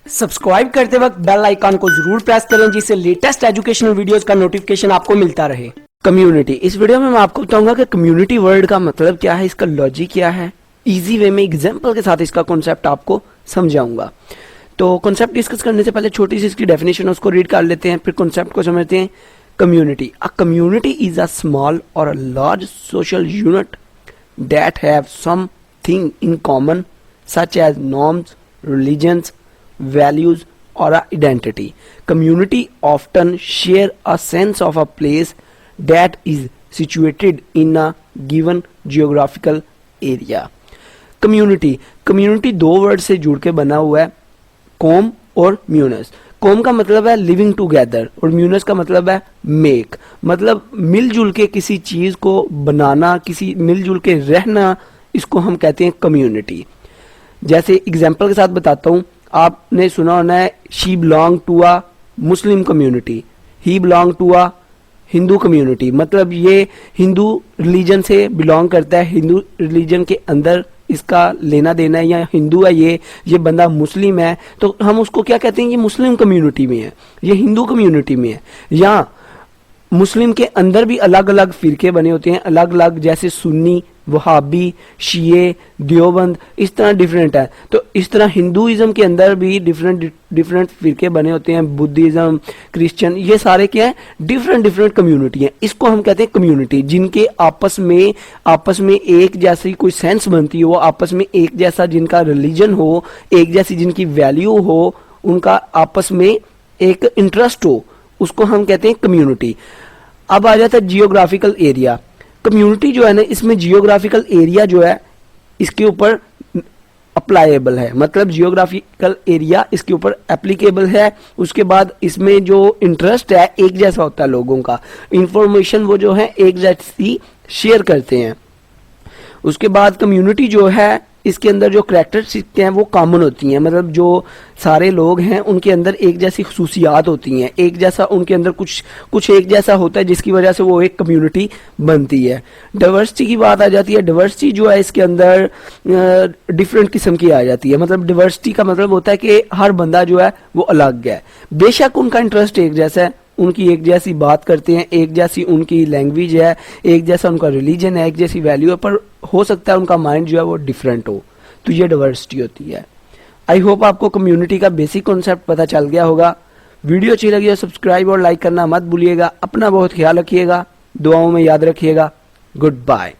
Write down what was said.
Subscribe करते वक्त bell icon को जरूर प्रेस करें जिससे लेटेस्ट एजुकेशनल वीडियोस का नोटिफिकेशन आपको मिलता रहे। कम्युनिटी, इस वीडियो में मैं आपको बताऊंगा कि कम्युनिटी वर्ड का मतलब क्या है, इसका लॉजिक क्या है। इजी वे में एग्जांपल के साथ इसका कॉन्सेप्ट आपको समझाऊंगा। तो कॉन्सेप्ट डिस्कस करने से पहले छोटी सी इसकी डेफिनेशन उसको रीड कर लेते हैं, फिर कॉन्सेप्ट को समझते हैं। Community, a community is a small or a large social unit that have something in common such as norms, religions, values or a identity. Community often share a sense of a place that is situated in a given geographical area. Community दो word से जुड़ के बना हुआ है, com और म्यूनस। Com का मतलब है लिविंग टुगेदर और म्यूनस का मतलब है मेक, मतलब मिलजुल के किसी चीज को बनाना, किसी मिलजुल के रहना, इसको हम कहते हैं कम्युनिटी। जैसे एग्जाम्पल के साथ बताता हूँ, आपने सुना होना है she belong to a Muslim community, he belong to a Hindu community, मतलब ये हिंदू रिलीजन से बिलोंग करता है, हिंदू रिलीजन के अंदर इसका लेना देना है, या हिंदू है ये बंदा मुस्लिम है तो हम उसको क्या कहते हैं, ये मुस्लिम कम्युनिटी में है, ये हिंदू कम्युनिटी में है। या मुस्लिम के अंदर भी अलग अलग फिरके बने होते हैं, अलग अलग, जैसे सुन्नी, वहाबी, शिये, देवबंद, इस तरह डिफरेंट है। तो इस तरह हिंदुइज्म के अंदर भी डिफरेंट फिरके बने होते हैं, बुद्धिज्म, क्रिश्चियन, ये सारे क्या है, डिफरेंट कम्युनिटी हैं। इसको हम कहते हैं कम्युनिटी, जिनके आपस में एक जैसी कोई सेंस बनती हो, आपस में एक जैसा जिनका रिलीजन हो, एक जैसी जिनकी वैल्यू हो, उनका आपस में एक इंटरेस्ट हो, उसको हम कहते हैं कम्युनिटी। अब आ जाता है जियोग्राफिकल एरिया। कम्युनिटी जो है ना, इसमें जियोग्राफिकल एरिया जो है इसके ऊपर अप्लाइएबल है, मतलब जियोग्राफिकल एरिया इसके ऊपर एप्लीकेबल है। उसके बाद इसमें जो इंटरेस्ट है एक जैसा होता है लोगों का, इंफॉर्मेशन वो जो है एक जैसी शेयर करते हैं। उसके बाद कम्युनिटी जो है इसके अंदर जो कैरेक्टरिस्टिक्स हैं वो कॉमन होती हैं, मतलब जो सारे लोग हैं उनके अंदर एक जैसी खुसूसियात होती हैं, एक जैसा उनके अंदर कुछ एक जैसा होता है जिसकी वजह से वो एक कम्युनिटी बनती है। डाइवर्सिटी की बात आ जाती है। डाइवर्सिटी जो है इसके अंदर डिफरेंट किस्म की आ जाती है, मतलब डाइवर्सिटी का मतलब होता है कि हर बंदा जो है वो अलग है, बेशक उनका इंटरेस्ट एक जैसा है, उनकी एक जैसी बात करते हैं, एक जैसी उनकी लैंग्वेज है, एक जैसा उनका रिलीजन है, एक जैसी वैल्यू है, पर हो सकता है उनका माइंड जो है वो डिफरेंट हो। तो ये डाइवर्सिटी होती है। आई होप आपको कम्युनिटी का बेसिक कॉन्सेप्ट पता चल गया होगा। वीडियो अच्छी लगी तो सब्सक्राइब और लाइक करना मत भूलिएगा। अपना बहुत ख्याल रखिएगा, दुआओं में याद रखिएगा। Good bye.